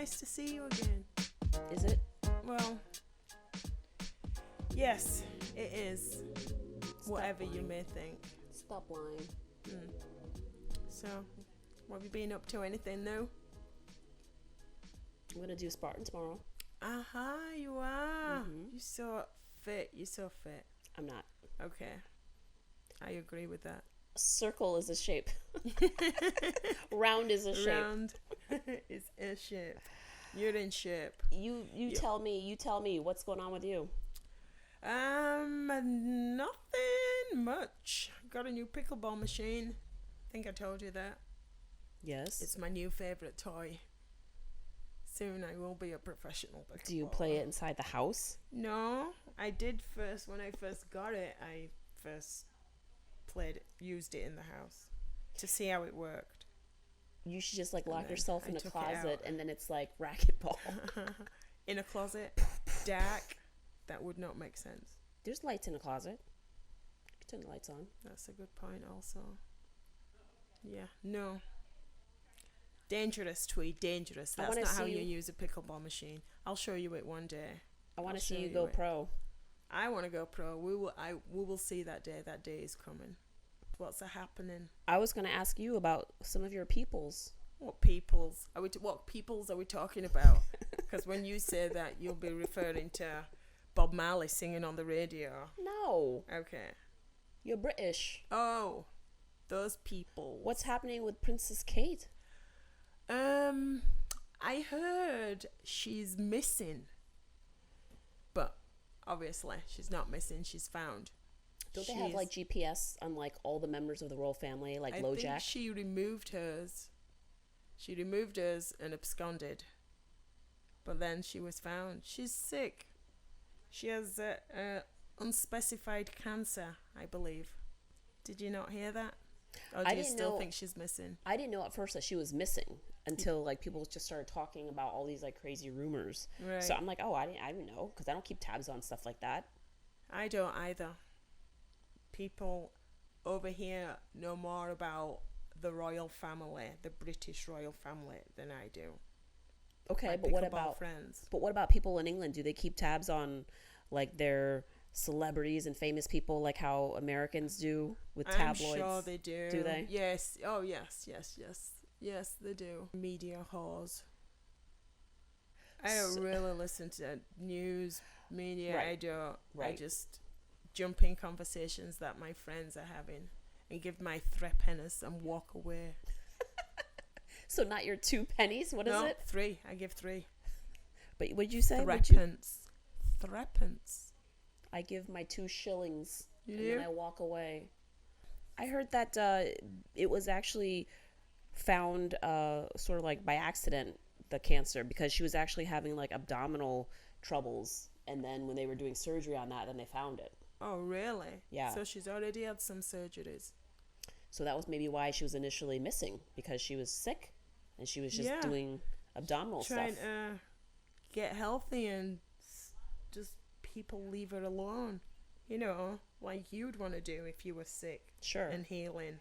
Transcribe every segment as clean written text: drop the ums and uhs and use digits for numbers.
nice to see you again. Is it? Well, yes, it is. Whatever lying. you may think. Stop lying. So, what have you been up to? Anything new? I'm gonna do Spartan tomorrow. Aha, you are. Mhm. You're so fit. You're so fit. I'm not. Okay. I agree with that. Circle is a shape. Round is a shape. Round is a shape. You're in shape. You tell me what's going on with you. Nothing much. Got a new pickleball machine. I think I told you that. Yes. It's my new favorite toy. Soon I will be a professional pickleballer. Do you play it inside the house? No, I did first. When I first got it, I first used it in the house to see how it worked. You should just like lock then yourself I in a took it closet out. and then it's like racquetball. In a closet, dark. That would not make sense. There's lights in the closet. You can turn the lights on. That's a good point also. Yeah, no. Dangerous, Thuy, dangerous. That's not how you use a pickleball machine. I'll show you it one day. I want to see you go pro. I want to go pro. We will see that day. That day is coming. What's happening? I was going to ask you about some of your peoples. What peoples? What peoples are we talking about? Because when you say that, you'll be referring to Bob Marley singing on the radio. No. Okay. You're British. Oh, those people. What's happening with Princess Kate? I heard she's missing. But obviously, she's not missing. She's found. Don't they have like GPS on like all the members of the royal family, like LoJack? I think she removed hers. She removed hers and absconded. But then she was found. She's sick. She has unspecified cancer, I believe. Did you not hear that? Or do you still think she's missing? I didn't know at first that she was missing until like people just started talking about all these like crazy rumors. Right. So I'm like, oh, I didn't know, because I don't keep tabs on stuff like that. I don't either. People over here know more about the royal family, the British royal family, than I do. Okay, but what about friends? But what about people in England? Do they keep tabs on like their celebrities and famous people, like how Americans do with tabloids? I'm sure they do. Do they? Yes. Oh, yes, they do. Media whores. I don't really listen to news media. Right. I don't. Right. I just jump in conversations that my friends are having and give my threepennies and walk away. So not your 2 pennies? What is it? 3. I give 3. But what'd you say? Threepence. I give my 2 shillings You and do? then I walk away. I heard that it was actually found sort of like by accident, the cancer, because she was actually having like abdominal troubles, and then when they were doing surgery on that, then they found it. Oh, really? Yeah. So she's already had some surgeries. So that was maybe why she was initially missing, because she was sick and she was just doing abdominal Trying stuff. to get healthy and just people leave her alone. You know, like you'd want to do if you were sick. Sure. And healing.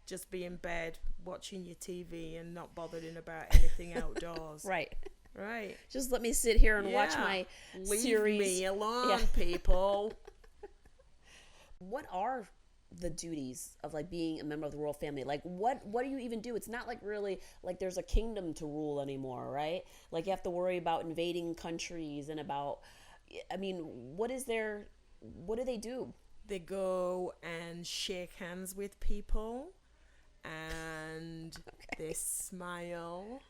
Just be in bed watching your TV and not bothering about anything outdoors. Right. Right. Just let me sit here and watch my Leave series. me alone, people. What are the duties of like being a member of the royal family? Like what do you even do? It's not like really like there's a kingdom to rule anymore, right? Like you have to worry about invading countries and about, I mean, what do they do? They go and shake hands with people and they smile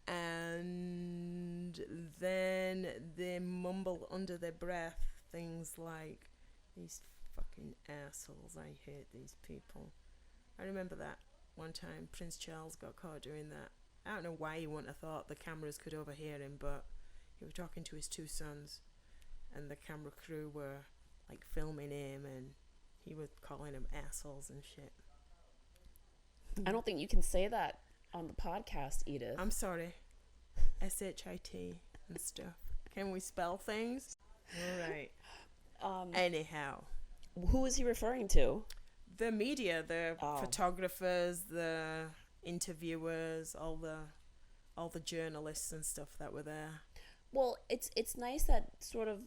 and then they mumble under their breath things like, these fucking assholes, I hate these people. I remember that one time Prince Charles got caught doing that. I don't know why he wouldn't have thought the cameras could overhear him, but he was talking to his 2 sons and the camera crew were like filming him and he was calling them assholes and shit. I don't think you can say that on the podcast, Edith. I'm sorry. S-H-I-T and stuff. Can we spell things? All right. Anyhow. Who is he referring to? The media, the photographers, the interviewers, all the all the journalists and stuff that were there. Well, it's nice that sort of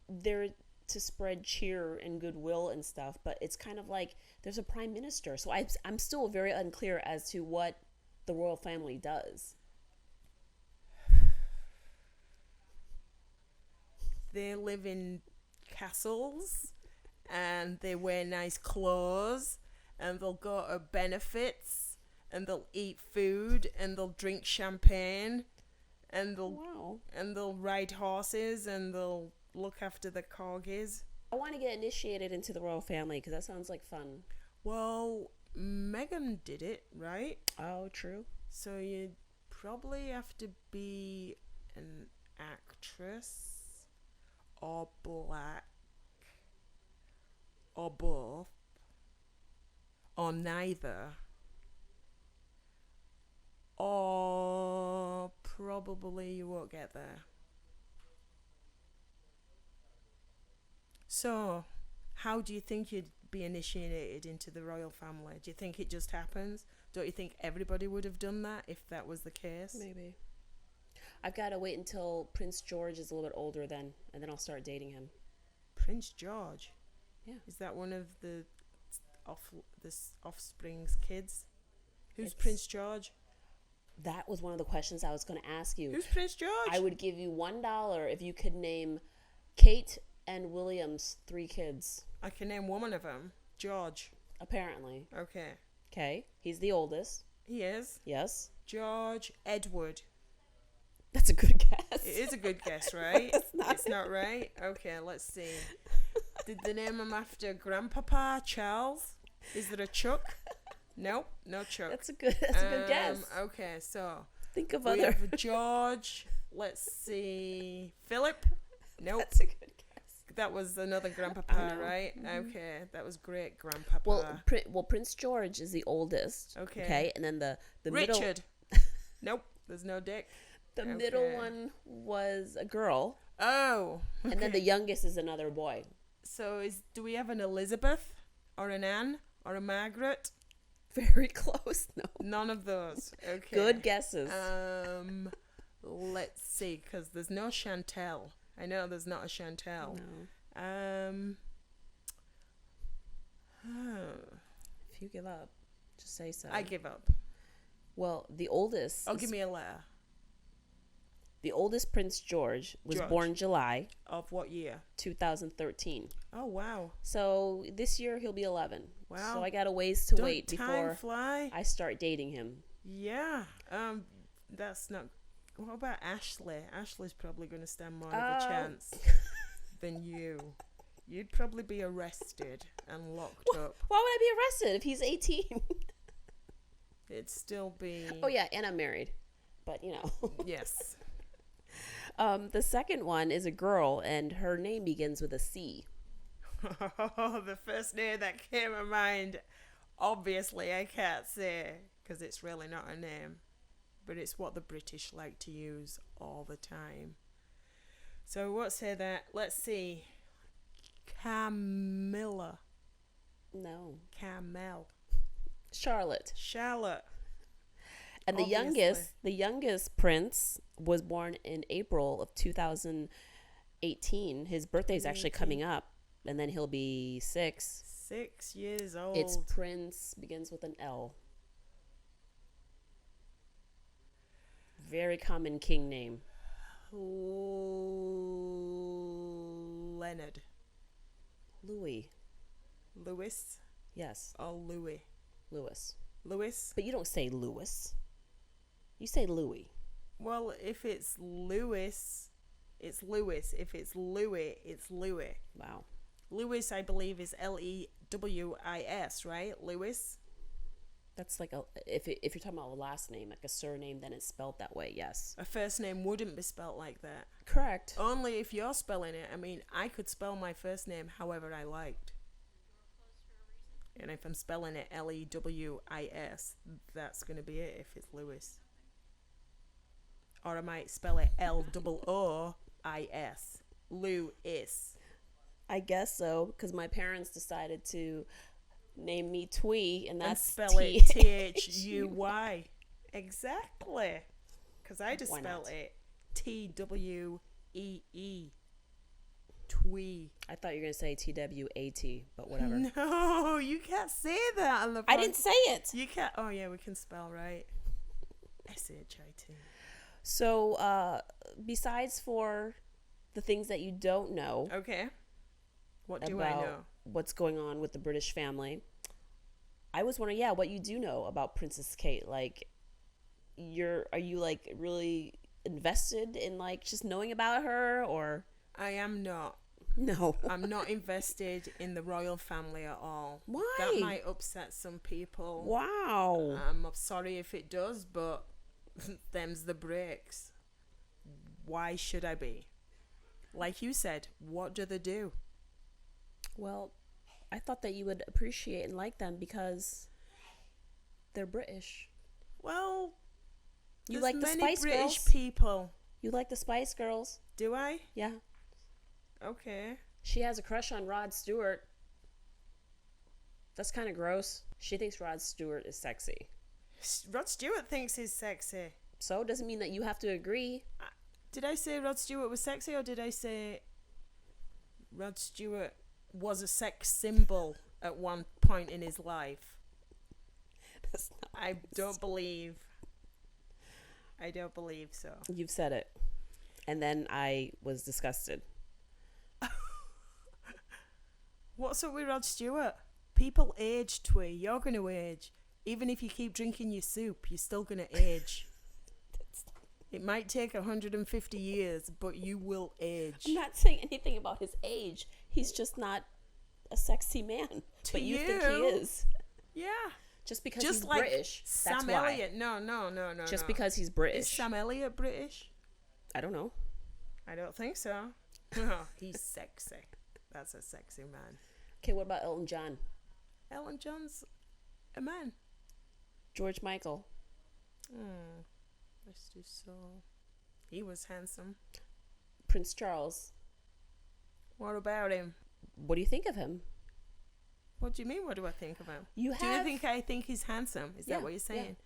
they're to spread cheer and goodwill and stuff, but it's kind of like there's a prime minister. So I'm still very unclear as to what the royal family does. They live in castles and they wear nice clothes and they'll go to benefits and they'll eat food and they'll drink champagne and they'll ride horses and they'll look after the corgis. I want to get initiated into the royal family because that sounds like fun. Well, Meghan did it, right? Oh, true. So you'd probably have to be an actress or black or both or neither or probably you won't get there. So, how do you think you'd be initiated into the royal family? Do you think it just happens? Don't you think everybody would have done that if that was the case? Maybe. I've got to wait until Prince George is a little bit older then, and then I'll start dating him. Prince George? Yeah. Is that one of the offspring's kids? Who's Prince George? That was one of the questions I was going to ask you. Who's Prince George? I would give you $1 if you could name Kate and William's 3 kids. I can name one of them. George. Apparently. Okay. Okay. He's the oldest. He is. Yes. George Edward. That's a good guess. It is a good guess, right? It's not right? Okay, let's see. Did they name him after Grandpapa Charles? Is there a Chuck? Nope, no Chuck. That's a good guess. Okay, so think of we other. have George. Let's see. Philip? Nope. That's a good guess. That was another Grandpapa, right? Mm-hmm. Okay, that was great Grandpapa. Well, Prince George is the oldest. Okay. And then the Richard. Nope, there's no Dick. The middle one was a girl. Oh. Okay. And then the youngest is another boy. So do we have an Elizabeth or an Anne or a Margaret? Very close. No. None of those. Okay. Good guesses. Let's see, because there's no Chantel. I know there's not a Chantel. No. If you give up, just say so. I give up. Well, the oldest. Give me a letter. The oldest Prince George was born July. Of what year? 2013. Oh, wow. So this year he'll be 11. Wow. So I got a ways to wait before fly? I start dating him. Yeah. That's not... What about Ashley? Ashley's probably going to stand more of a chance than you. You'd probably be arrested and locked up. Why would I be arrested if he's 18? It'd still be... Oh, yeah, and I'm married. But, you know. Yes. The second one is a girl, and her name begins with a C. The first name that came to mind, obviously I can't say, because it's really not a name. But it's what the British like to use all the time. So what's say that? Let's see. Camilla. No. Camel. Charlotte. And Obviously. the youngest prince was born in April of 2018. His birthday's actually coming up, and then he'll be 6. 6 years old. It's Prince, begins with an L. Very common king name. Leonard. Louis. Louis. Yes. Oh, Louis. Louis. Louis. But you don't say Louis. You say Louis. Well, if it's Louis, it's Louis. If it's Louis, it's Louis. Wow. Louis, I believe, is Lewis, right? Louis. That's like if you're talking about a last name, like a surname, then it's spelled that way. Yes. A first name wouldn't be spelled like that. Correct. Only if you're spelling it. I mean, I could spell my first name however I liked. And if I'm spelling it Lewis, that's going to be it if it's Lewis. Or I might spell it Loois. Louis. I guess so, because my parents decided to name me Thuy, and that's spell it Thuy. Exactly. Because I just Why spelled not? it TWEE. Twee. I thought you were going to say TWAT, but whatever. No, you can't say that on the I didn't say it. You can't. Oh, yeah, we can spell right. SHIT. So, besides for the things that you don't know Okay. What do I about know? what's going on with the British family, I was wondering, what you do know about Princess Kate. Like, are you like really invested in like just knowing about her, or I am not. no? I'm not invested in the royal family at all. Why? That might upset some people. Wow. I'm sorry if it does, but them's the breaks. Why should I be? Like you said, what do they do? Well, I thought that you would appreciate and like them because they're British. Well, You there's like the many Spice British Girls? people. You like the Spice Girls? Do I? Yeah. Okay. She has a crush on Rod Stewart. That's kind of gross. She thinks Rod Stewart is sexy. Rod Stewart thinks he's sexy. So doesn't mean that you have to agree. Did I say Rod Stewart was sexy, or did I say Rod Stewart was a sex symbol at one point in his life? That's not I don't believe so. You've said it. And then I was disgusted. What's up with Rod Stewart? People age, Twee. You're going to age. Even if you keep drinking your soup, you're still going to age. It might take 150 years, but you will age. I'm not saying anything about his age. He's just not a sexy man. But you think he is. Yeah. Just because Just he's like British. That's Sam why. Elliott. No. Just no. because he's Is British. Sam Elliott British? I don't know. I don't think so. Oh, he's sexy. That's a sexy man. Okay, what about Elton John? Elton John's a man. George Michael. Rest his soul. He was handsome. Prince Charles. What about him? What do you think of him? What do you mean? What do I think of him? Do you think I think he's handsome? Is that what you're saying?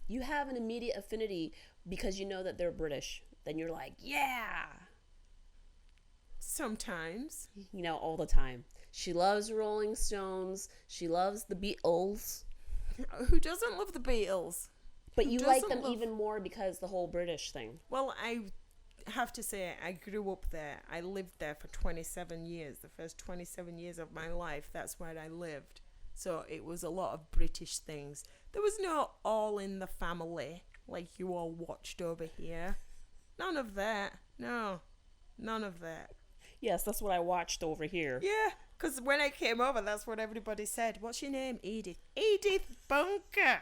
You have an immediate affinity because you know that they're British. Then you're like, yeah. Sometimes. You know, all the time. She loves Rolling Stones. She loves the Beatles. Who doesn't love the Beatles? But Who you like doesn't them even more because the whole British thing. Well, I have to say, I grew up there. I lived there for 27 years. The first 27 years of my life, that's where I lived. So it was a lot of British things. There was no All in the Family like you all watched over here. None of that. No, none of that. Yes, that's what I watched over here. Yeah, because when I came over, that's what everybody said. What's your name? Edith. Edith Bunker.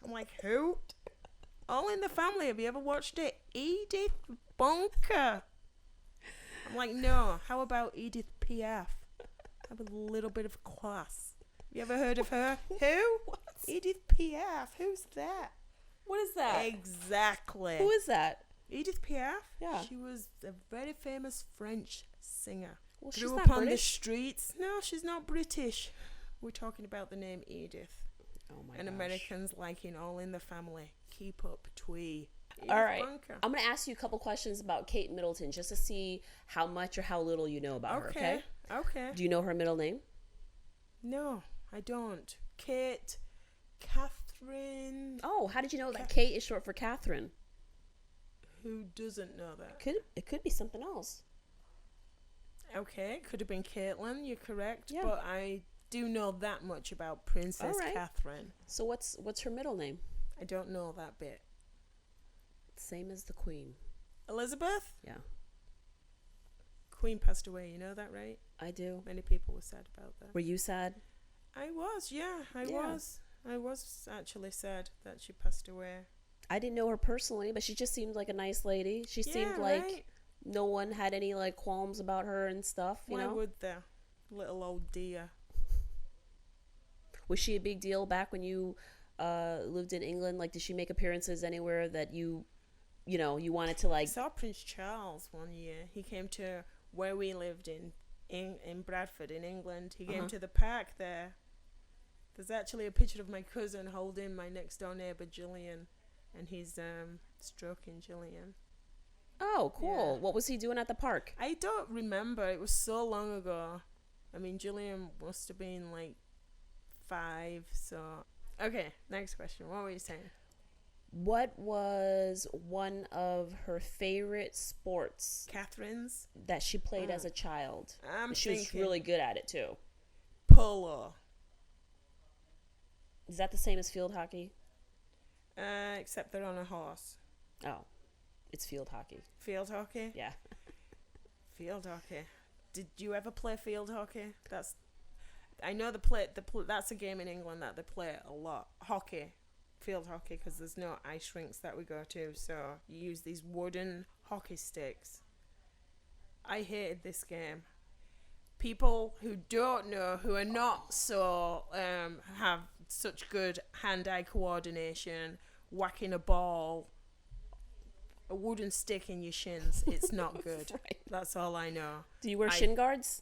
I'm like, who? All in the Family. Have you ever watched it? Edith Bunker. I'm like, no. How about Edith Piaf? Have a little bit of class. You ever heard of her? Who? What? Edith Piaf. Who's that? What is that? Exactly. Who is that? Edith Piaf? Yeah. She was a very famous French singer. Well, she's Grew not up on the British. streets. No, she's not British. We're talking about the name Edith. Oh my And gosh. Americans like in All in the Family. Keep up, Twee. Edith All right. Bunker. I'm going to ask you a couple questions about Kate Middleton just to see how much or how little you know about her, okay? Okay. Do you know her middle name? No, I don't. Kate, Catherine. Oh, how did you know that Kate is short for Catherine? Who doesn't know that? It could be something else. Okay, could have been Caitlin. You're correct. Yeah. But I do know that much about Princess All right. Catherine. So what's her middle name? I don't know that bit. Same as the Queen. Elizabeth? Yeah, Queen passed away. You know that, right? I do. Many people were sad about that. Were you sad? I was, yeah. I Yeah. was. I was actually sad that she passed away. I didn't know her personally, but she just seemed like a nice lady. She seemed Yeah, like right? no one had any like qualms about her and stuff, you Why know? would there? Little old dear. Was she a big deal back when you lived in England? Like, did she make appearances anywhere that you wanted to I like? saw Prince Charles one year. He came to where we lived in Bradford in England. He came to the park there. There's actually a picture of my cousin holding my next door neighbour Gillian and he's stroking Gillian. Oh, cool. Yeah. What was he doing at the park? I don't remember. It was so long ago. I mean, Gillian must have been like 5. So, okay. Next question. What were you saying? What was one of her favorite sports Catherine's that she played as a child? I'm She was thinking really good at it too. polo. Is that the same as field hockey? Except they're on a horse. Oh, it's field hockey. Field hockey. Yeah. Field hockey. Did you ever play field hockey? I know that's a game in England that they play a lot. Hockey. Field hockey, because there's no ice rinks that we go to, so you use these wooden hockey sticks. I hated this game. People who don't know, who are not so have such good hand-eye coordination, whacking a wooden stick in your shins, it's not good. Right. That's all I know. Do you wear shin guards?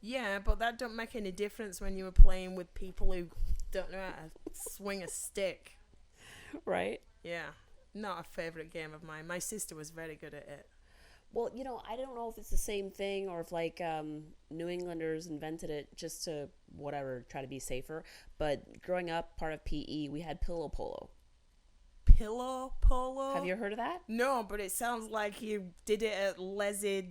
Yeah, but that don't make any difference when you were playing with people who don't know how to swing a stick. Right. Yeah, not a favourite game of mine. My sister was very good at it. Well, I don't know if it's the same thing or if like New Englanders invented it just to whatever, try to be safer. But growing up, part of PE, we had pillow polo. Pillow polo? Have you heard of that? No, but it sounds like you did it at Lezid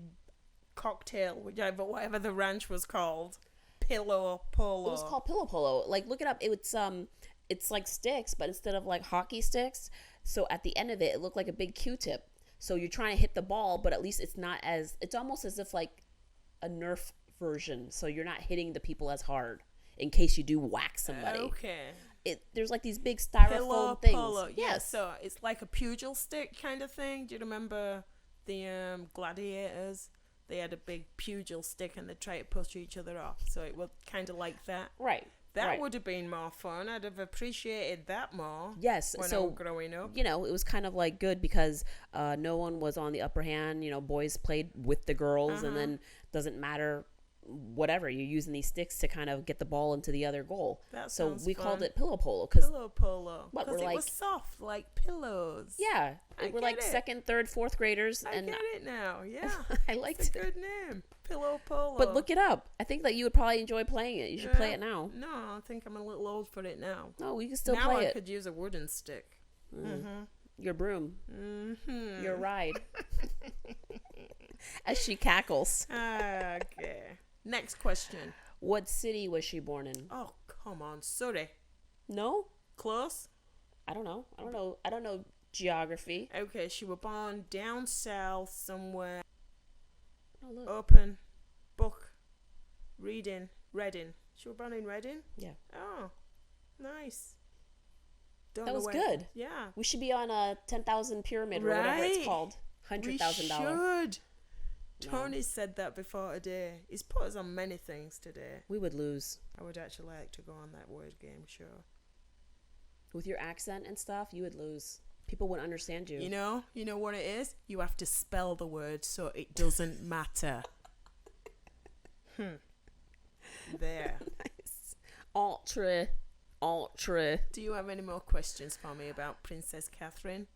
Cocktail, whatever the ranch was called. Pillow polo. It was called pillow polo. Like, look it up. It's like sticks, but instead of like hockey sticks, so at the end of it looked like a big Q-tip. So you're trying to hit the ball, but at least it's almost as if like a Nerf version. So you're not hitting the people as hard in case you do whack somebody. Okay. There's like these big styrofoam Pillow things. polo. Yeah, Yes. so it's like a pugil stick kind of thing. Do you remember the gladiators? They had a big pugil stick and they'd try to push each other off. So it was kind of like that. Right. That right. would have been more fun. I'd have appreciated that more. Yes. When I So was growing up. it was kind of like good because no one was on the upper hand. Boys played with the girls, and then doesn't matter whatever, you're using these sticks to kind of get the ball into the other goal. That so sounds we fun. called it pillow polo because Pillow polo. What, Because we're it like- was soft, like pillows. yeah, I we're get like it. second, third, fourth graders, I and get it now. Yeah. I liked It's a it. good name. Pillow polo. But look it up. I think that you would probably enjoy playing it. You should play Yeah. it now. No, I think I'm a little old for it now. No, we can still now play I it. could use a wooden stick. Your broom, Mm-hmm. your ride. As she cackles. Okay. Next question. What city was she born in? Oh, come on. Surrey. No, Close? I don't know. I don't know geography. Okay, she was born down south somewhere. Oh look. Open. Book. Reading. Reading. She was born in Reading? Yeah. Oh, nice. Don't That know was where- good. Yeah. We should be on a 10,000 pyramid or whatever it's Right. called. We $100,000. should. Tony said that before today. He's put us on many things today. We would lose. I would actually like to go on that word game show. With your accent and stuff, you would lose. People wouldn't understand you. You know what it is? You have to spell the word so it doesn't matter. There. Nice. Ultra. Do you have any more questions for me about Princess Catherine?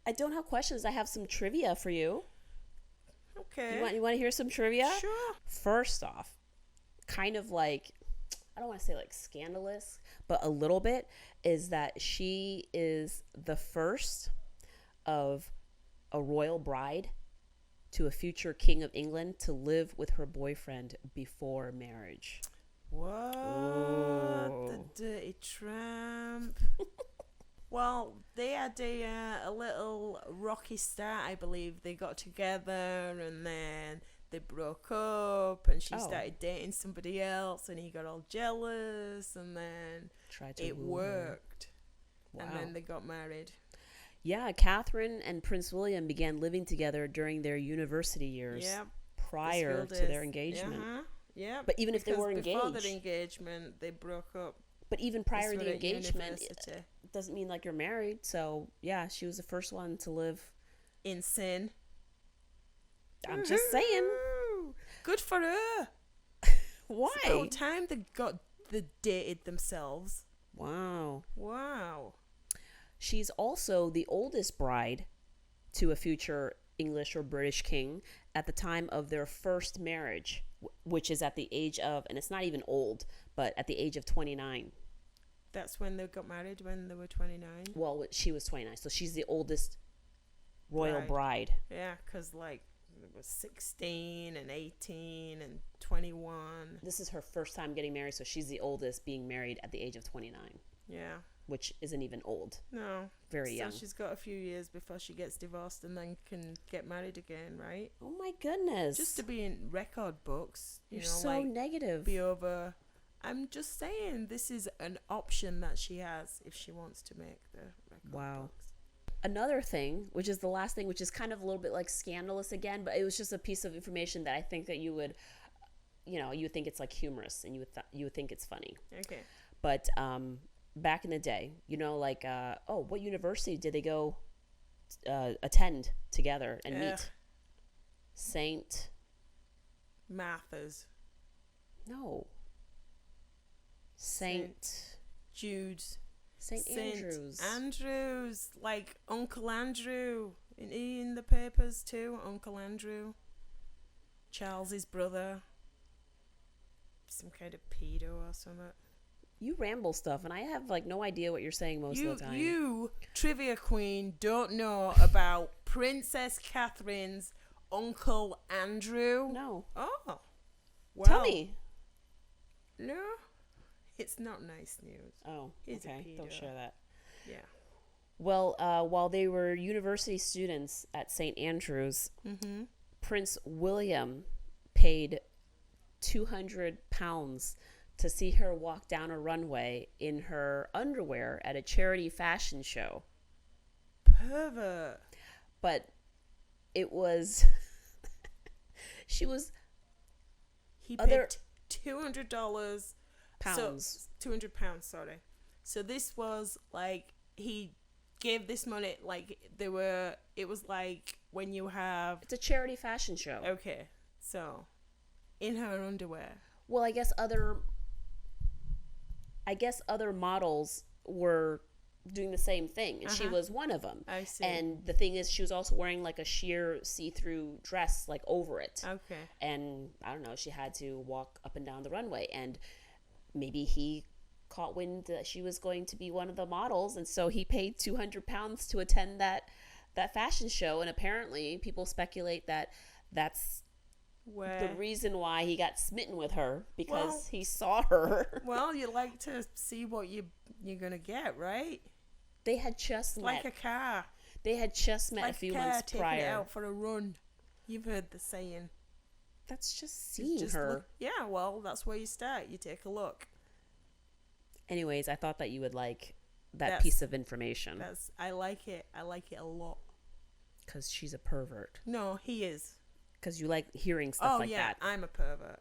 I don't have questions. I have some trivia for you. Okay. You want to hear some trivia? Sure. First off, kind of like, I don't want to say like scandalous, but a little bit, is that she is the first of a royal bride to a future king of England to live with her boyfriend before marriage. What? Ooh. The dirty tramp. Well, they had a little rocky start, I believe. They got together and then they broke up and she Oh. started dating somebody else and he got all jealous and then Tried to it woo her. worked. And Wow. then they got married. Yeah, Catherine and Prince William began living together during their university years Yep. prior to their engagement. Yeah. But even if they were before their engaged, engagement, they broke up. but even prior to This the was at engagement, university. it doesn't mean like you're married. So yeah, she was the first one to live. In sin. I'm just saying. Woohoo! Good for her. Why? It's about time they dated themselves. Wow. Wow. She's also the oldest bride to a future English or British king at the time of their first marriage, which is at the age of, and it's not even old, but at the age of 29. That's when they got married, when they were 29. Well, she was 29, so she's the oldest royal bride. Yeah, because like it was 16 and 18 and 21. This is her first time getting married, so she's the oldest being married at the age of 29. Yeah. Which isn't even old. No. Very young. So she's got a few years before she gets divorced and then can get married again, right? Oh my goodness. Just to be in record books. You're so negative. Be over. I'm just saying this is an option that she has if she wants to make the record books. Another thing, which is the last thing, which is kind of a little bit like scandalous again, but it was just a piece of information that I think that you would think it's like humorous and you would think it's funny. Okay. But back in the day, like, what university did they go attend together and meet? St. Martha's. No. St. Jude's. St. Andrews. Andrews, like Uncle Andrew. In the papers too, Uncle Andrew. Charles's brother. Some kind of pedo or something. You ramble stuff, and I have like no idea what you're saying most of the time. You, trivia queen, don't know about Princess Catherine's Uncle Andrew? No. Oh. Well, tell me. No. It's not nice news. Oh, He's okay. Don't share that. Yeah. Well, while they were university students at St. Andrews, Prince William paid £200 to see her walk down a runway in her underwear at a charity fashion show. Pervert. But it was... He paid $200... Pounds. So, £200, sorry. So this was like, he gave this money, like, it was like when you have... It's a charity fashion show. Okay, so, in her underwear. Well, I guess other models were doing the same thing, and she was one of them. I see. And the thing is, she was also wearing like a sheer see-through dress, like over it. Okay. And I don't know, she had to walk up and down the runway, and maybe he caught wind that she was going to be one of the models, and so he paid £200 to attend that fashion show. And apparently people speculate that that's the reason why he got smitten with her, because he saw her. Well, you like to see what you're gonna get, right? They had just met. Like a car. They had just met like a few months prior. Taking it out for a run. You've heard the saying. That's just seeing her. Yeah, well, that's where you start. You take a look. Anyways, I thought that you would like that piece of information. I like it. I like it a lot. Because she's a pervert. No, he is. Because you like hearing stuff like that. Oh, yeah, I'm a pervert.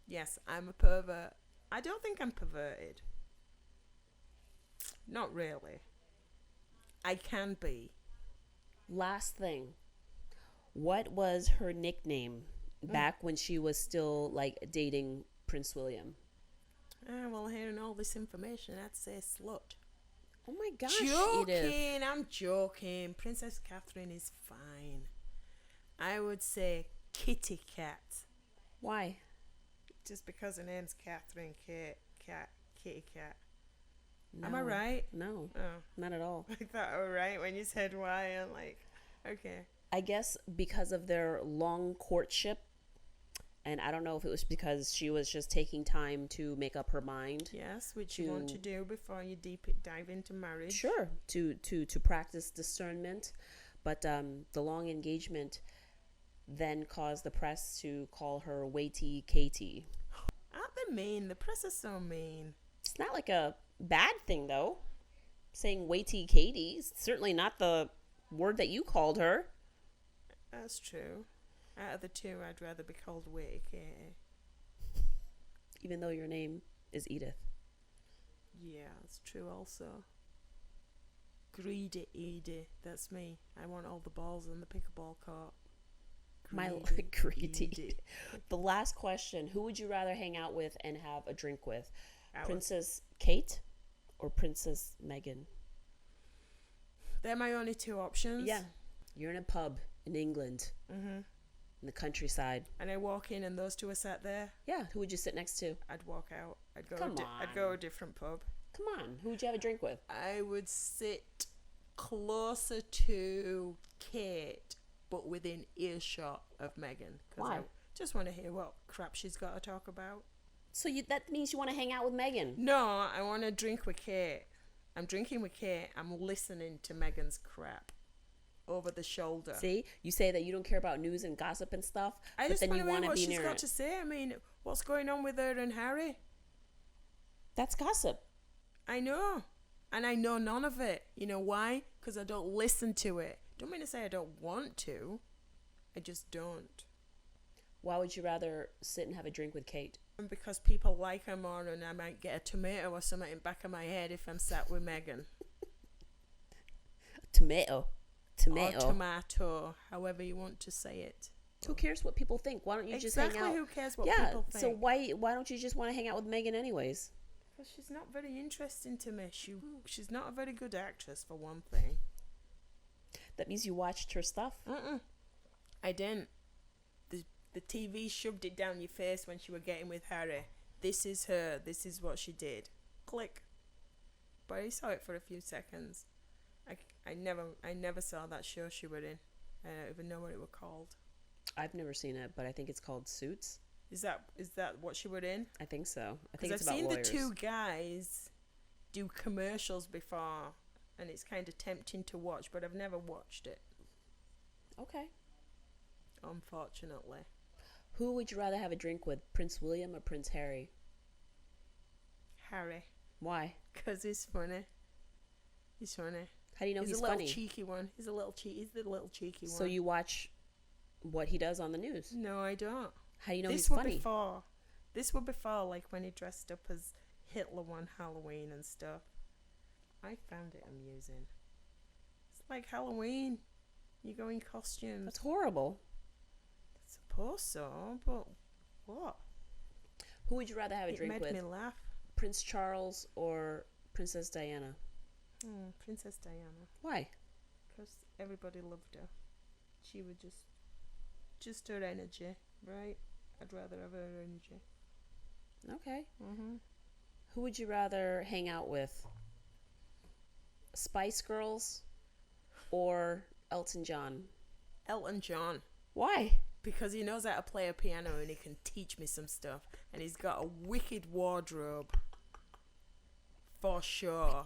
Yes, I'm a pervert. I don't think I'm perverted. Not really. I can be. Last thing. What was her nickname back when she was still like dating Prince William? Well, hearing all this information, I'd say slut. Oh my gosh, joking! Edith. I'm joking. Princess Catherine is fine. I would say kitty cat. Why? Just because her name's Catherine Kitty Cat. No. Am I right? No. Oh. Not at all. I thought I was right when you said why. I'm like, okay. I guess because of their long courtship, and I don't know if it was because she was just taking time to make up her mind. Yes, which you want to do before you dive into marriage. Sure, to practice discernment. But the long engagement then caused the press to call her Waity Katie. Aren't they mean? The press is so mean. It's not like a bad thing, though. Saying Waity Katie is certainly not the word that you called her. That's true. Out of the two, I'd rather be called Waity Katie. Even though your name is Edith. Yeah, that's true also. Greedy Edie, that's me. I want all the balls in the pickleball court. Greedy. The last question, who would you rather hang out with and have a drink with? Princess Kate or Princess Meghan? They're my only two options. Yeah. You're in a pub in England, in the countryside. And I walk in and those two are sat there. Yeah. Who would you sit next to? I'd walk out. I'd go. Come I'd go to a different pub. Come on. Who would you have a drink with? I would sit closer to Kate, but within earshot of Megan. Why? I just want to hear what crap she's got to talk about. So that means you want to hang out with Megan? No, I want to drink with Kate. I'm drinking with Kate. I'm listening to Megan's crap over the shoulder. See, you say that you don't care about news and gossip and stuff, I but just then you want to what be she's near got it. to say. I mean, what's going on with her and Harry? That's gossip. I know. And I know none of it. You know why? Because I don't listen to it. Don't mean to say I don't want to. I just don't. Why would you rather sit and have a drink with Kate? And because people like her more, and I might get a tomato or something in the back of my head if I'm sat with Megan. Tomato. Or tomato, however you want to say it. Who cares what people think? Why don't you just hang out? Who cares what people think? So why don't you just want to hang out with Megan anyways? Because she's not very interesting to me. She's not a very good actress, for one thing. That means you watched her stuff? I didn't. The TV shoved it down your face when she were getting with Harry. This is her. This is what she did. Click. But I saw it for a few seconds. I never saw that show she were in. I don't even know what it was called. I've never seen it, but I think it's called Suits. Is that what she were in? I think so. I think Because it's I've about seen lawyers. the two guys do commercials before, and it's kind of tempting to watch, but I've never watched it. Okay. Unfortunately. Who would you rather have a drink with, Prince William or Prince Harry? Harry. Why? Because he's funny. He's funny. How do you know he's a little funny? cheeky one. He's the little cheeky one. So you watch what he does on the news? No, I don't. How do you know This he's funny? This were before, like when he dressed up as Hitler one Halloween and stuff. I found it amusing. It's like Halloween. You go in costumes. That's horrible. I suppose so, but what? Who would you rather have a drink with? It made me laugh. Prince Charles or Princess Diana? Princess Diana. Why? Because everybody loved her. She would just her energy, right? I'd rather have her energy. Okay. Who would you rather hang out with? Spice Girls or Elton John? Elton John. Why? Because he knows how to play a piano and he can teach me some stuff. And he's got a wicked wardrobe. For sure.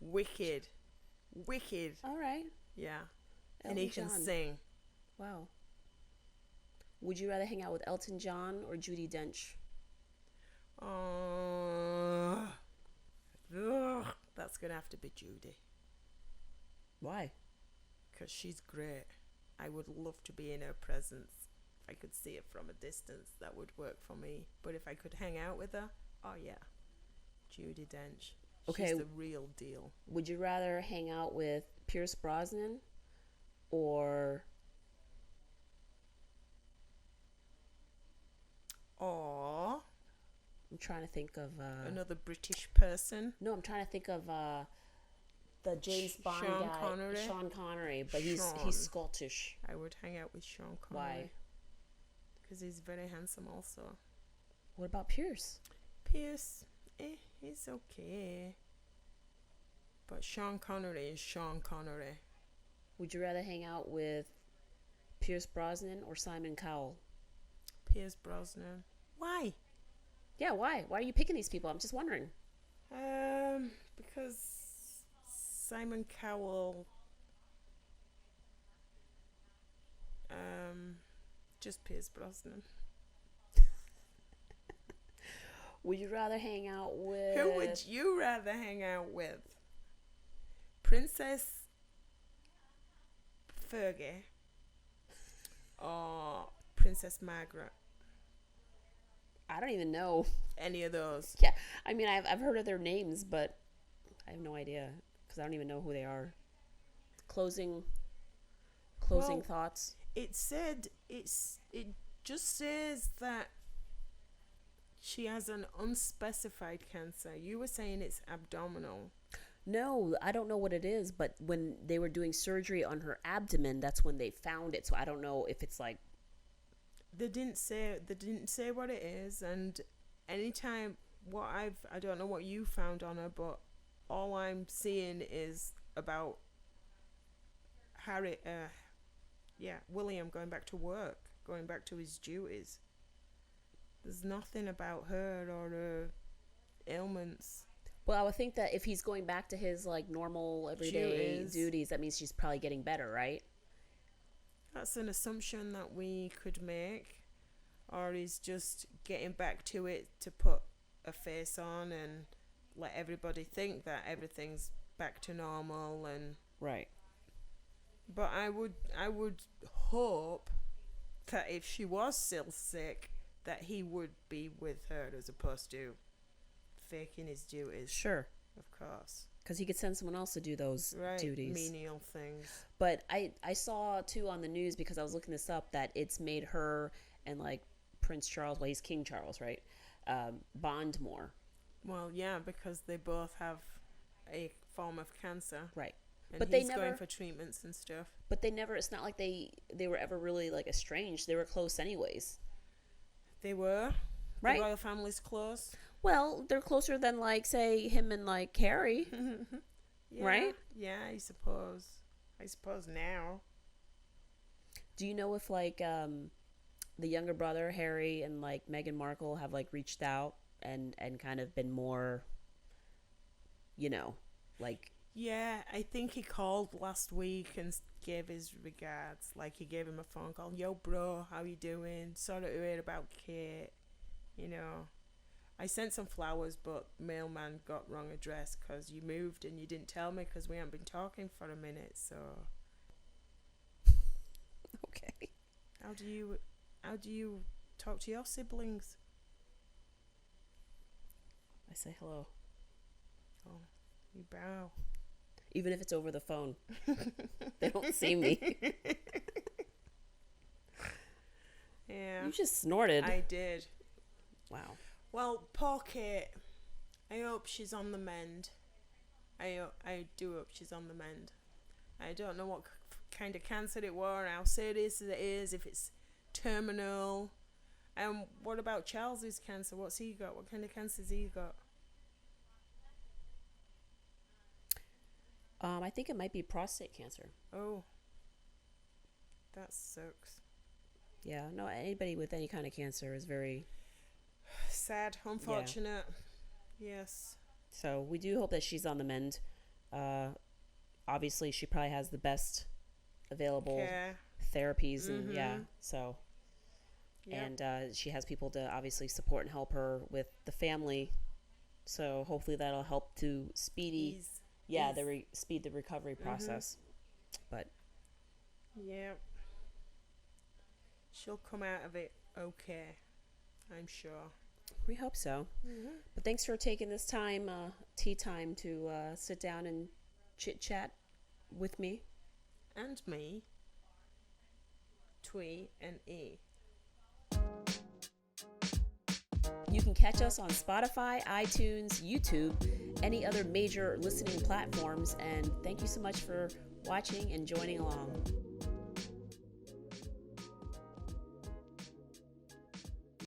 Wicked. All right. Yeah. Elton and he can John. sing. Wow. Would you rather hang out with Elton John or Judi Dench? That's going to have to be Judy. Why? Because she's great. I would love to be in her presence. If I could see it from a distance, that would work for me. But if I could hang out with her, oh yeah. Judi Dench. Okay. She's the real deal. Would you rather hang out with Pierce Brosnan or... Or I'm trying to think of... another British person. No, I'm trying to think of the James Bond Sean guy. Connery? Sean Connery, but he's Sean. Scottish. I would hang out with Sean Connery. Why? Because he's very handsome also. What about Pierce? Pierce, he's okay. But Sean Connery is Sean Connery. Would you rather hang out with Pierce Brosnan or Simon Cowell? Pierce Brosnan. Why? Yeah, why? Why are you picking these people? I'm just wondering. Because Simon Cowell, just Pierce Brosnan. Would you rather hang out with... Who would you rather hang out with? Princess Fergie or Princess Margaret? I don't even know. Any of those? Yeah, I mean, I've heard of their names, but I have no idea because I don't even know who they are. Closing Well, thoughts. It just says that she has an unspecified cancer. You were saying it's abdominal. No, I don't know what it is, but when they were doing surgery on her abdomen, that's when they found it. So I don't know if it's like They didn't say what it is, and anytime I don't know what you found on her, but all I'm seeing is about William going back to work, going back to his duties. There's nothing about her or her ailments. Well, I would think that if he's going back to his like normal everyday duties, that means she's probably getting better, right? That's an assumption that we could make, or he's just getting back to it to put a face on and let everybody think that everything's back to normal. And right. But I would hope that if she was still sick, that he would be with her as opposed to faking his duties. Sure. Of course. Because he could send someone else to do those duties. Menial things. But I saw, too, on the news, because I was looking this up, that it's made her and, like, Prince Charles, well, he's King Charles, right, bond more. Well, yeah, because they both have a form of cancer. Right. And but he's they never going for treatments and stuff. But they never, it's not like they were ever really, like, estranged. They were close anyways. They were? Right. The royal family's close? Well, they're closer than, like, say, him and, like, Harry. Yeah, right? Yeah, I suppose now. Do you know if, like, the younger brother, Harry, and, like, Meghan Markle have, like, reached out and kind of been more, you know, like... Yeah, I think he called last week and gave his regards. Like, he gave him a phone call. Yo, bro, how you doing? Sorry to hear about Kate. You know, I sent some flowers, but mailman got wrong address because you moved and you didn't tell me because we haven't been talking for a minute, so... Okay. How do you talk to your siblings? I say hello. Oh, you bow. Even if it's over the phone. They don't see me. Yeah. You just snorted. I did. Wow. Well, poor Kate. I hope she's on the mend. I do hope she's on the mend. I don't know what kind of cancer it was, how serious it is, if it's terminal. And what about Charles's cancer? What's he got? What kind of cancer's he got? I think it might be prostate cancer. Oh. That sucks. Yeah, no, anybody with any kind of cancer is very... sad, unfortunate. Yeah. Yes. So we do hope that she's on the mend. Obviously, she probably has the best available therapies, and so... Yep. And she has people to obviously support and help her with the family. So hopefully that'll help to speed the recovery process. But yeah, she'll come out of it okay, I'm sure. We hope so. But thanks for taking this time, tea time, to sit down and chit chat with me and me, Thuy and Edith. You can catch us on Spotify, iTunes, YouTube, any other major listening platforms. And thank you so much for watching and joining along.